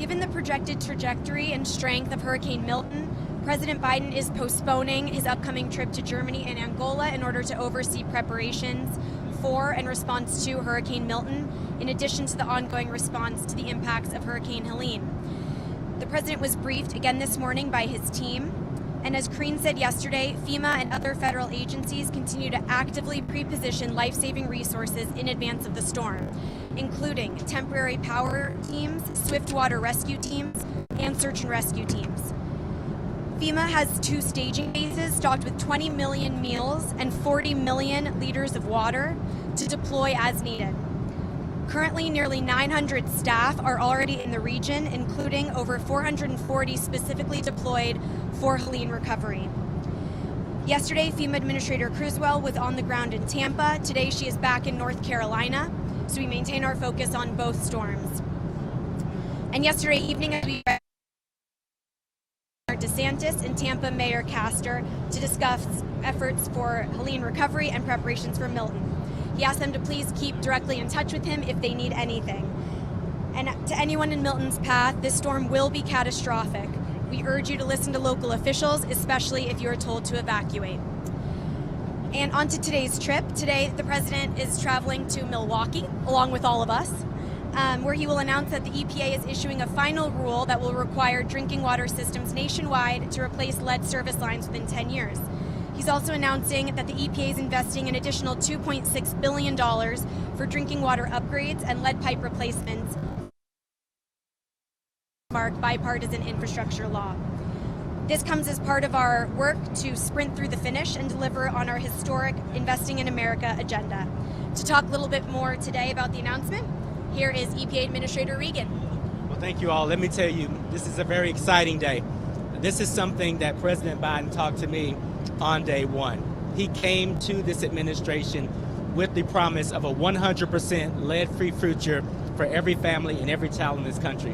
Given the projected trajectory and strength of Hurricane Milton, President Biden is postponing his upcoming trip to Germany and Angola in order to oversee preparations for and response to Hurricane Milton, in addition to the ongoing response to the impacts of Hurricane Helene. The president was briefed again this morning by his team, and as Crean said yesterday, FEMA and other federal agencies continue to actively pre-position life-saving resources in advance of the storm, including temporary power teams, swift water rescue teams, and search and rescue teams. FEMA has 2 staging bases stocked with 20 million meals and 40 million liters of water to deploy as needed. Currently, nearly 900 staff are already in the region, including over 440 specifically deployed for Helene recovery. Yesterday, FEMA Administrator Criswell was on the ground in Tampa. Today, she is back in North Carolina, so we maintain our focus on both storms. And yesterday evening, we read DeSantis and Tampa Mayor Castor to discuss efforts for Helene recovery and preparations for Milton. He asked them to please keep directly in touch with him if they need anything. And to anyone in Milton's path, this storm will be catastrophic. We urge you to listen to local officials, especially if you are told to evacuate. And on to today's trip. Today, the president is traveling to Milwaukee, along with all of us, where he will announce that the EPA is issuing a final rule that will require drinking water systems nationwide to replace lead service lines within 10 years. He's also announcing that the EPA is investing an additional $2.6 billion for drinking water upgrades and lead pipe replacements, mark bipartisan infrastructure law. This comes as part of our work to sprint through the finish and deliver on our historic Investing in America agenda. To talk a little bit more today about the announcement, here is EPA Administrator Regan. Well, thank you all. Let me tell you, this is a very exciting day. This is something that President Biden talked to me on day one. He came to this administration with the promise of a 100% lead-free future for every family and every child in this country.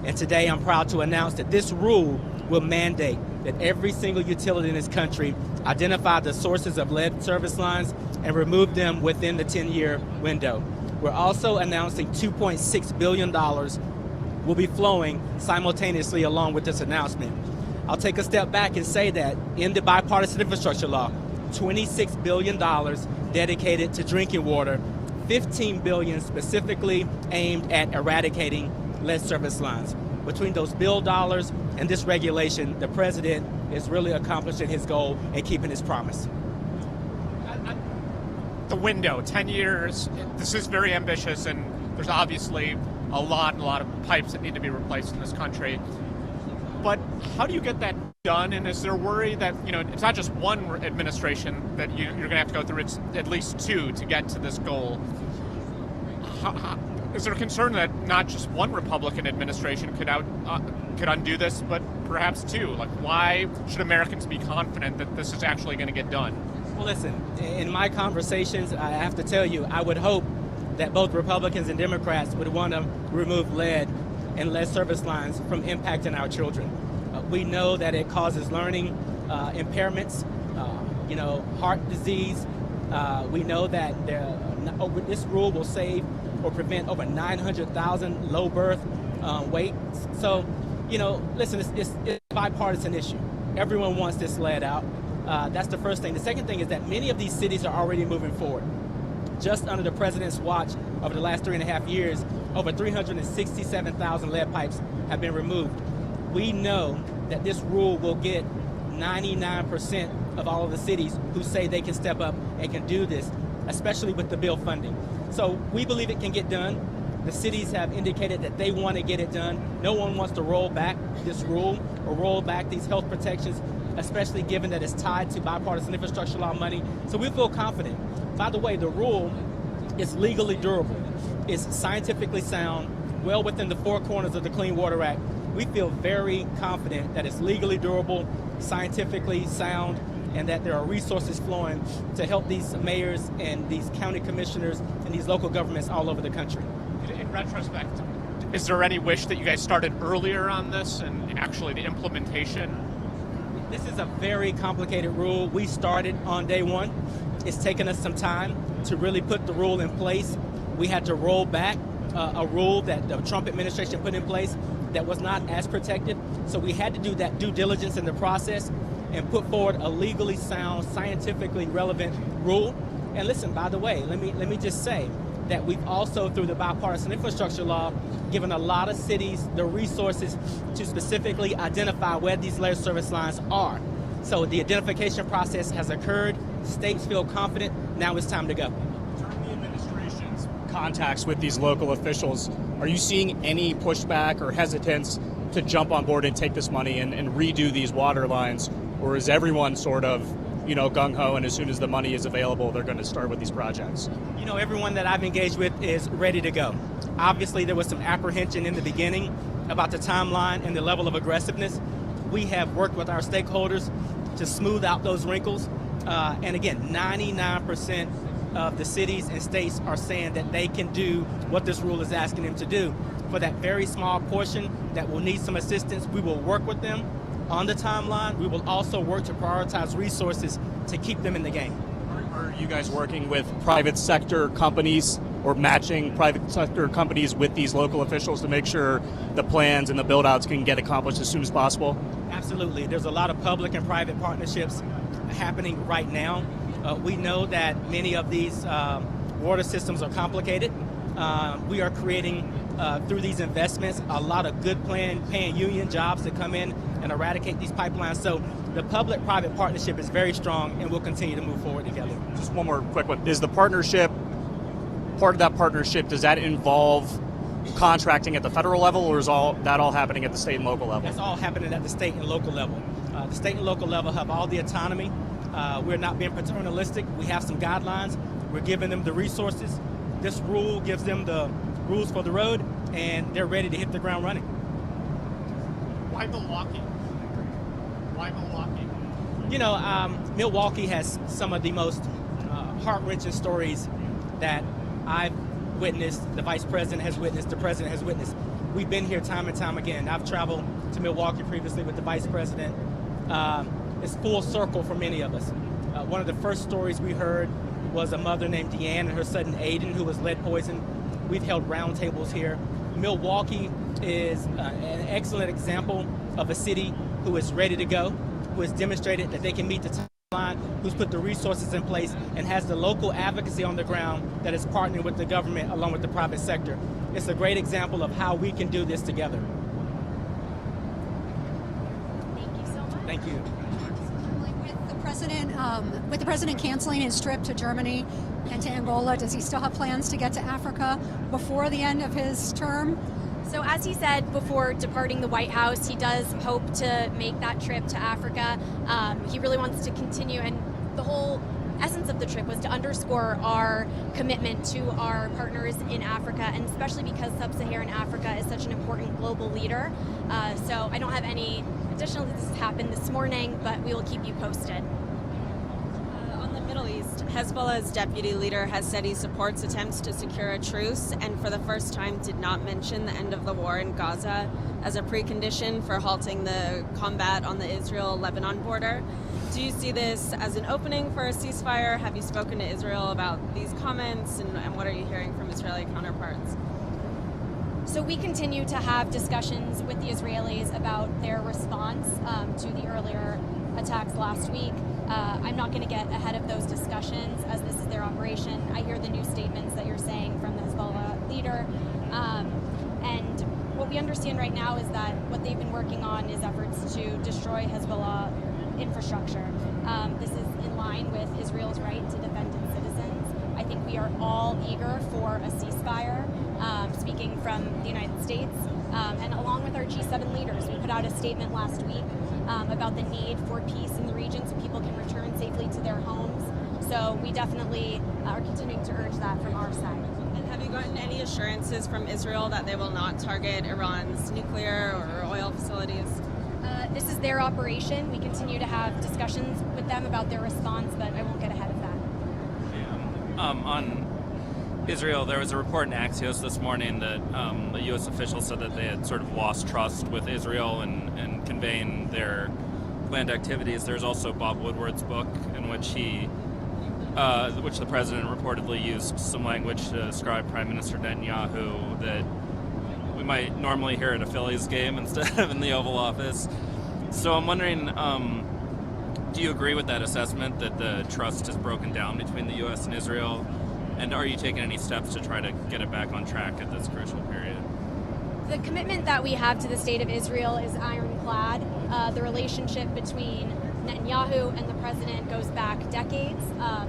And today I'm proud to announce that this rule will mandate that every single utility in this country identify the sources of lead service lines and remove them within the 10-year window. We're also announcing $2.6 billion will be flowing simultaneously along with this announcement. I'll take a step back and say that in the bipartisan infrastructure law, $26 billion dedicated to drinking water, $15 billion specifically aimed at eradicating lead service lines. Between those bill dollars and this regulation, the president is really accomplishing his goal and keeping his promise. The window, 10 years, this is very ambitious, and there's obviously a lot of pipes that need to be replaced in this country. But how do you get that done? And is there worry that, it's not just one administration that you're going to have to go through, it's at least 2 to get to this goal? Is there a concern that not just one Republican administration could undo this, but perhaps 2? Like, why should Americans be confident that this is actually going to get done? Well, listen, in my conversations, I have to tell you, I would hope that both Republicans and Democrats would want to remove lead and lead service lines from impacting our children. We know that it causes learning impairments, heart disease. We know that this rule will save or prevent over 900,000 low birth weights. So, listen, it's a bipartisan issue. Everyone wants this lead out. That's the first thing. The second thing is that many of these cities are already moving forward. Just under the president's watch over the last 3.5 years, over 367,000 lead pipes have been removed. We know that this rule will get 99% of all of the cities who say they can step up and can do this, especially with the bill funding. So we believe it can get done. The cities have indicated that they want to get it done. No one wants to roll back this rule or roll back these health protections, especially given that it's tied to bipartisan infrastructure law money. So we feel confident. By the way, the rule is legally durable. It's scientifically sound, well within the 4 corners of the Clean Water Act. We feel very confident that it's legally durable, scientifically sound, and that there are resources flowing to help these mayors and these county commissioners and these local governments all over the country. In retrospect, is there any wish that you guys started earlier on this and actually the implementation? This is a very complicated rule. We started on day one. It's taken us some time to really put the rule in place. We had to roll back a rule that the Trump administration put in place that was not as protective. So we had to do that due diligence in the process and put forward a legally sound, scientifically relevant rule. And listen, by the way, let me just say that we've also, through the bipartisan infrastructure law, given a lot of cities the resources to specifically identify where these lead service lines are. So the identification process has occurred. States feel confident. Now it's time to go. During the administration's contacts with these local officials, are you seeing any pushback or hesitance to jump on board and take this money and redo these water lines? Or is everyone sort of, gung-ho, and as soon as the money is available, they're going to start with these projects? Everyone that I've engaged with is ready to go. Obviously, there was some apprehension in the beginning about the timeline and the level of aggressiveness. We have worked with our stakeholders to smooth out those wrinkles. And again, 99% of the cities and states are saying that they can do what this rule is asking them to do. For that very small portion that will need some assistance, we will work with them on the timeline. We will also work to prioritize resources to keep them in the game. Are you guys working with private sector companies or matching private sector companies with these local officials to make sure the plans and the build-outs can get accomplished as soon as possible? Absolutely. There's a lot of public and private partnerships happening right now. We know that many of these water systems are complicated. We are creating, through these investments, a lot of good paying union jobs to come in and eradicate these pipelines. So the public-private partnership is very strong, and we'll continue to move forward together. Just one more quick one. Is the partnership, part of that partnership, does that involve contracting at the federal level, or is that all happening at the state and local level? That's all happening at the state and local level. The state and local level have all the autonomy. We're not being paternalistic. We have some guidelines. We're giving them the resources. This rule gives them the rules for the road, and they're ready to hit the ground running. Why Milwaukee? Why Milwaukee? Milwaukee has some of the most heart-wrenching stories that I've witnessed, the vice president has witnessed, the president has witnessed. We've been here time and time again. I've traveled to Milwaukee previously with the vice president. It's full circle for many of us. One of the first stories we heard was a mother named Deanne and her son Aiden, who was lead poisoned. We've held roundtables here. Milwaukee is an excellent example of a city who is ready to go, who has demonstrated that they can meet the timeline, who's put the resources in place, and has the local advocacy on the ground that is partnering with the government along with the private sector. It's a great example of how we can do this together. Thank you so much. Thank you. With the president canceling his trip to Germany and to Angola, does he still have plans to get to Africa before the end of his term? So as he said before departing the White House, he does hope to make that trip to Africa. He really wants to continue, and the whole essence of the trip was to underscore our commitment to our partners in Africa, and especially because sub-Saharan Africa is such an important global leader. So I don't have any additional, this happened this morning, but we will keep you posted. On the Middle East, Hezbollah's deputy leader has said he supports attempts to secure a truce, and for the first time did not mention the end of the war in Gaza as a precondition for halting the combat on the Israel-Lebanon border. Do you see this as an opening for a ceasefire? Have you spoken to Israel about these comments, and what are you hearing from Israeli counterparts? So we continue to have discussions with the Israelis about their response to the earlier attacks last week. I'm not going to get ahead of those discussions as this is their operation. I hear the new statements that you're saying from the Hezbollah leader. And what we understand right now is that what they've been working on is efforts to destroy Hezbollah infrastructure. This is in line with Israel's right to defend its citizens. I think we are all eager for a ceasefire, speaking from the United States. And along with our G7 leaders, we put out a statement last week about the need for peace in the region so people can return safely to their homes. So we definitely are continuing to urge that from our side. And have you gotten any assurances from Israel that they will not target Iran's nuclear or oil facilities? This is their operation. We continue to have discussions with them about their response, but I won't get ahead of that. On Israel, there was a report in Axios this morning that the U.S. officials said that they had sort of lost trust with Israel and conveying their planned activities. There's also Bob Woodward's book in which which the president reportedly used some language to describe Prime Minister Netanyahu that might normally hear at a Phillies game instead of in the Oval Office. So I'm wondering, do you agree with that assessment that the trust has broken down between the U.S. and Israel? And are you taking any steps to try to get it back on track at this crucial period? The commitment that we have to the state of Israel is ironclad. The relationship between Netanyahu and the president goes back decades.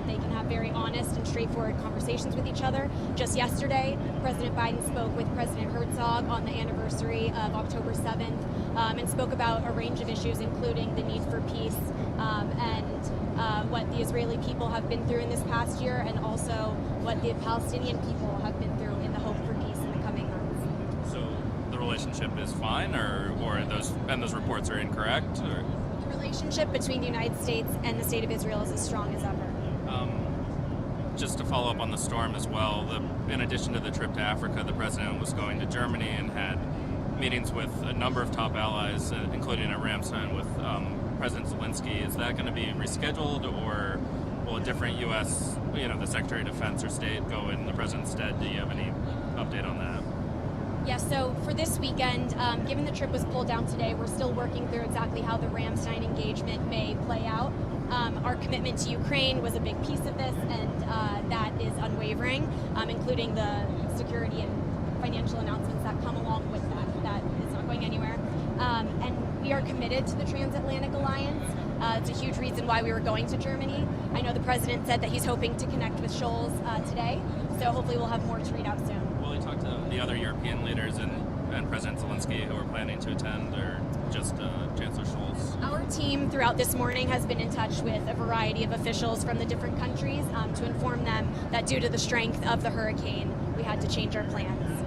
They can have very honest and straightforward conversations with each other. Just yesterday, President Biden spoke with President Herzog on the anniversary of October 7th and spoke about a range of issues, including the need for peace and what the Israeli people have been through in this past year, and also what the Palestinian people have been through in the hope for peace in the coming months. So the relationship is fine, or those reports are incorrect? Or? The relationship between the United States and the state of Israel is as strong as ever. Just to follow up on the storm as well, in addition to the trip to Africa, the president was going to Germany and had meetings with a number of top allies, including at Ramstein with President Zelensky. Is that going to be rescheduled, or will a different U.S., the Secretary of Defense or State go in the president's stead? Do you have any update on that? Yes, so for this weekend, given the trip was pulled down today, we're still working through exactly how the Ramstein engagement may play out. Our commitment to Ukraine was a big piece of this, and that is unwavering, including the security and financial announcements that come along with that. That is not going anywhere. And we are committed to the transatlantic alliance. It's a huge reason why we were going to Germany. I know the president said that he's hoping to connect with Scholz today, so hopefully we'll have more to read out soon. Will he talk to the other European leaders and President Zelensky who are planning to attend, or just Chancellor Scholz? Our team throughout this morning has been in touch with a variety of officials from the different countries to inform them that due to the strength of the hurricane, we had to change our plans.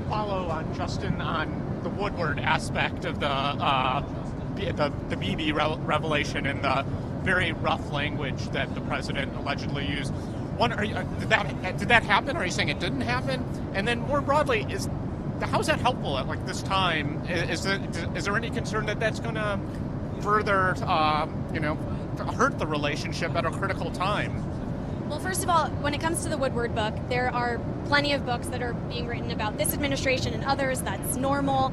Follow on Justin on the Woodward aspect of the Bibi revelation and the very rough language that the president allegedly used. One, did that happen? Are you saying it didn't happen? And then more broadly, how is that helpful at this time? Is there any concern that that's going to further, hurt the relationship at a critical time? Well, first of all, when it comes to the Woodward book, there are plenty of books that are being written about this administration and others. That's normal.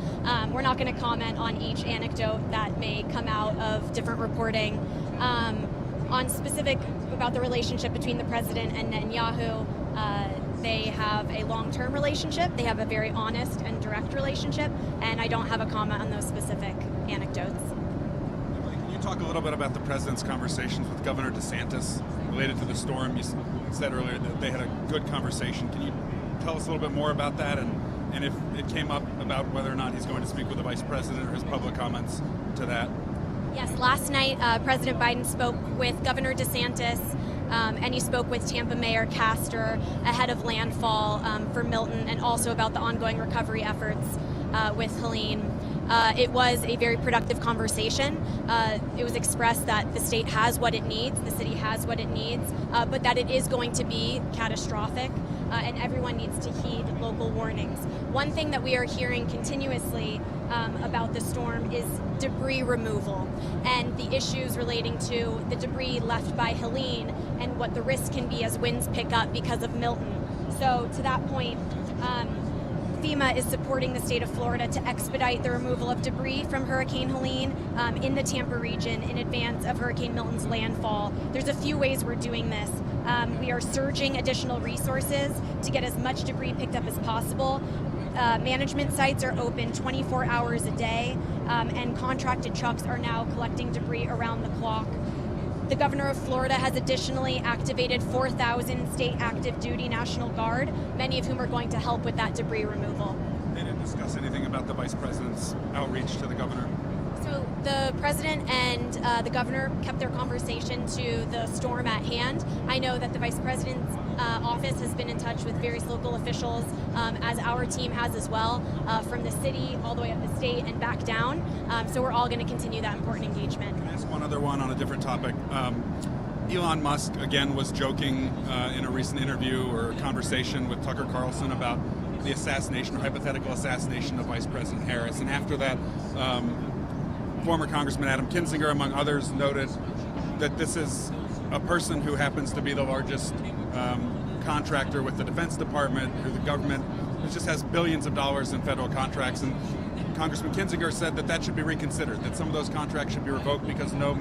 We're not going to comment on each anecdote that may come out of different reporting. On specific about the relationship between the president and Netanyahu, they have a long-term relationship. They have a very honest and direct relationship, and I don't have a comment on those specific anecdotes. Can you talk a little bit about the president's conversations with Governor DeSantis related to the storm? You said earlier that they had a good conversation. Can you tell us a little bit more about that, and if it came up about whether or not he's going to speak with the vice president, or his public comments to that? Yes, last night President Biden spoke with Governor DeSantis and he spoke with Tampa Mayor Castor ahead of landfall for Milton, and also about the ongoing recovery efforts with Helene. It was a very productive conversation. It was expressed that the state has what it needs, the city has what it needs, but that it is going to be catastrophic, and everyone needs to heed local warnings. One thing that we are hearing continuously about the storm is debris removal and the issues relating to the debris left by Helene and what the risk can be as winds pick up because of Milton. So to that point, FEMA is supporting the state of Florida to expedite the removal of debris from Hurricane Helene in the Tampa region in advance of Hurricane Milton's landfall. There's a few ways we're doing this. We are surging additional resources to get as much debris picked up as possible. Management sites are open 24 hours a day, and contracted trucks are now collecting debris around the clock. The governor of Florida has additionally activated 4,000 state active duty National Guard, many of whom are going to help with that debris removal. They didn't discuss anything about the vice president's outreach to the governor? So the president and the governor kept their conversation to the storm at hand. I know that the vice president's office has been in touch with various local officials, as our team has as well, from the city all the way up the state and back down. So we're all going to continue that important engagement. Can I ask one other one on a different topic? Elon Musk, again, was joking in a recent interview or conversation with Tucker Carlson about the assassination or hypothetical assassination of Vice President Harris. And after that, former Congressman Adam Kinzinger, among others, noted that this is a person who happens to be the largest contractor with the Defense Department, who the government just has billions of dollars in federal contracts, and Congressman Kinzinger said that should be reconsidered, that some of those contracts should be revoked because no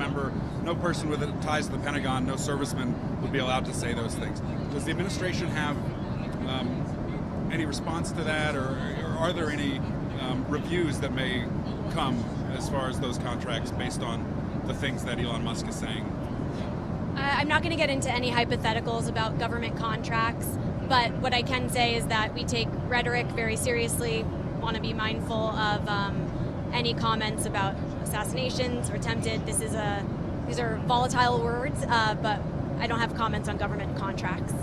person with ties to the Pentagon, no serviceman would be allowed to say those things. Does the administration have any response to that, or are there any reviews that may come as far as those contracts based on the things that Elon Musk is saying? I'm not going to get into any hypotheticals about government contracts, but what I can say is that we take rhetoric very seriously, want to be mindful of any comments about assassinations or attempted. These are volatile words, but I don't have comments on government contracts.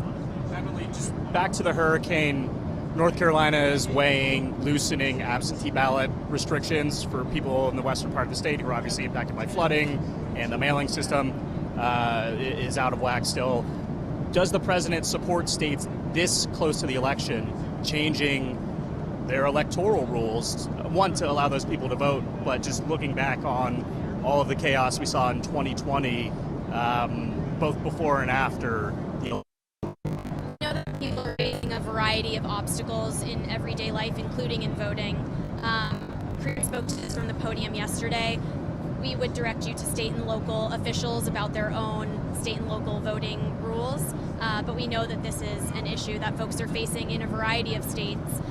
Emilie, just back to the hurricane. North Carolina is weighing loosening absentee ballot restrictions for people in the western part of the state who are obviously impacted by flooding, and the mailing system is out of whack still. Does the president support states this close to the election changing their electoral rules, one, to allow those people to vote, but just looking back on all of the chaos we saw in 2020, both before and after the election? I know that people are facing a variety of obstacles in everyday life, including in voting. Regan spoke to this from the podium yesterday. We would direct you to state and local officials about their own state and local voting rules, but we know that this is an issue that folks are facing in a variety of states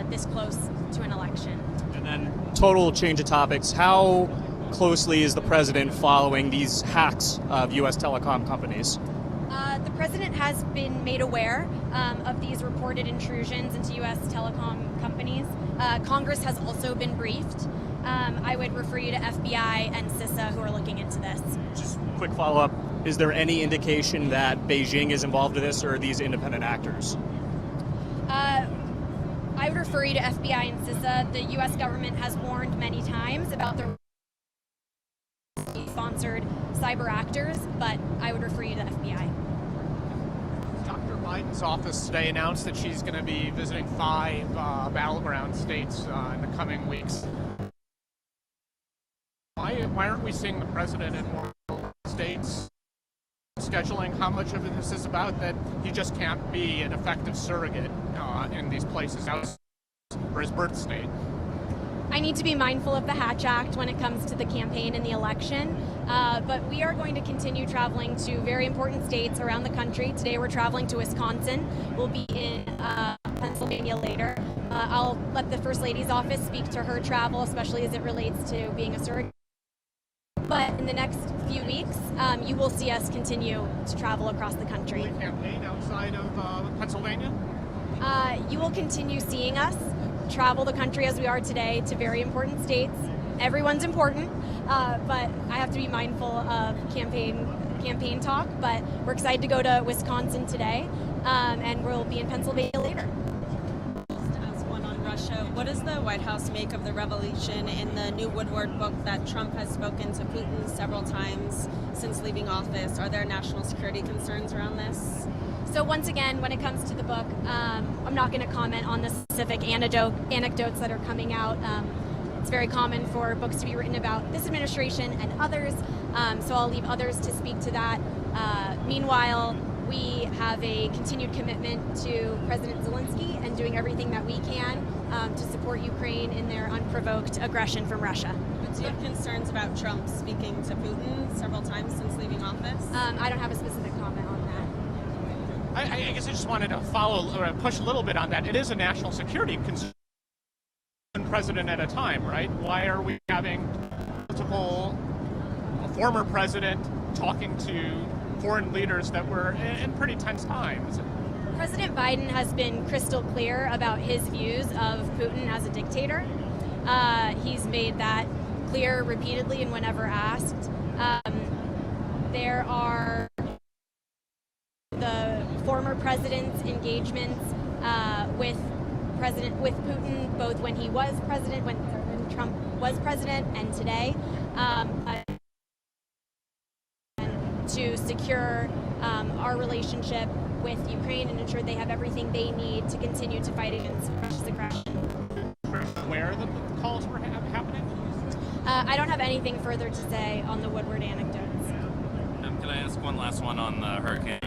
this close to an election. And then, total change of topics, how closely is the president following these hacks of U.S. telecom companies? The president has been made aware of these reported intrusions into U.S. telecom companies. Congress has also been briefed. I would refer you to FBI and CISA, who are looking into this. Just quick follow-up, is there any indication that Beijing is involved in this, or are these independent actors? I would refer you to FBI and CISA. The U.S. government has warned many times about the sponsored cyber actors, but I would refer you to the FBI. Dr. Biden's office today announced that she's going to be visiting 5 battleground states in the coming weeks. Why aren't we seeing the president in more states scheduling? How much of this is about that he just can't be an effective surrogate in these places for his birth state? I need to be mindful of the Hatch Act when it comes to the campaign and the election, but we are going to continue traveling to very important states around the country. Today we're traveling to Wisconsin. We'll be in Pennsylvania later. I'll let the First Lady's office speak to her travel, especially as it relates to being a surrogate. But in the next few weeks, you will see us continue to travel across the country. Will you campaign outside of Pennsylvania? You will continue seeing us travel the country as we are today to very important states. Everyone's important, but I have to be mindful of campaign talk. But we're excited to go to Wisconsin today, and we'll be in Pennsylvania later. What does the White House make of the revelation in the new Woodward book that Trump has spoken to Putin several times since leaving office? Are there national security concerns around this? So once again, when it comes to the book, I'm not going to comment on the specific anecdotes that are coming out. It's very common for books to be written about this administration and others, so I'll leave others to speak to that. Meanwhile, we have a continued commitment to President Zelensky and doing everything that we can to support Ukraine in their unprovoked aggression from Russia. But do you have concerns about Trump speaking to Putin several times since leaving office? I don't have a specific comment on that. I guess I just wanted to push a little bit on that. It is a national security concern, one president at a time, right? Why are we having multiple former president talking to foreign leaders that were in pretty tense times? President Biden has been crystal clear about his views of Putin as a dictator. He's made that clear repeatedly and whenever asked. There are the former president's engagements with Putin, both when he was president, when Trump was president, and today, to secure our relationship with Ukraine and ensure they have everything they need to continue to fight against Russia's aggression. Where the calls were happening? I don't have anything further to say on the Woodward anecdotes. Can I ask one last one on the hurricane?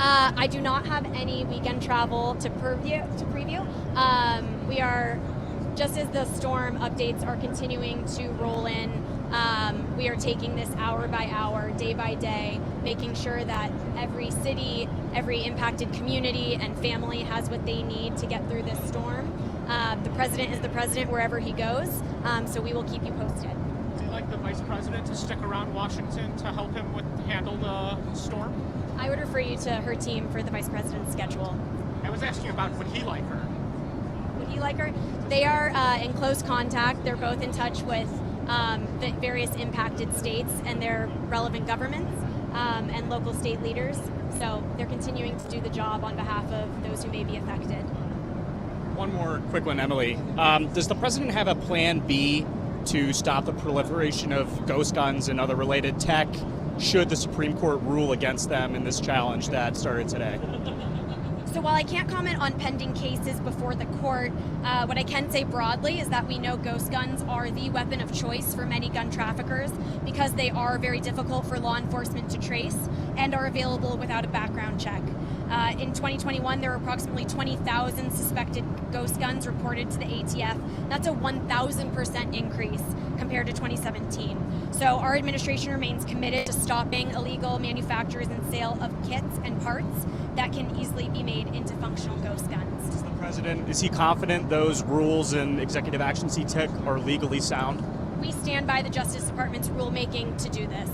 I do not have any weekend travel to preview. We are, just as the storm updates are continuing to roll in, we are taking this hour by hour, day by day, making sure that every city, every impacted community and family has what they need to get through this storm. The president is the president wherever he goes, so we will keep you posted. Would you like the vice president to stick around Washington to help him handle the storm? I would refer you to her team for the vice president's schedule. I was asking about would he like her? Would he like her? They are in close contact. They're both in touch with the various impacted states and their relevant governments and local state leaders. So they're continuing to do the job on behalf of those who may be affected. One more quick one, Emilie. Does the president have a plan B to stop the proliferation of ghost guns and other related tech should the Supreme Court rule against them in this challenge that started today? So while I can't comment on pending cases before the court, what I can say broadly is that we know ghost guns are the weapon of choice for many gun traffickers because they are very difficult for law enforcement to trace and are available without a background check. In 2021, there were approximately 20,000 suspected ghost guns reported to the ATF. That's a 1,000% increase compared to 2017. So our administration remains committed to stopping illegal manufacturers and sale of kits and parts that can easily be made into functional ghost guns. Is the president, is he confident those rules and executive actions he took are legally sound? We stand by the Justice Department's rulemaking to do this.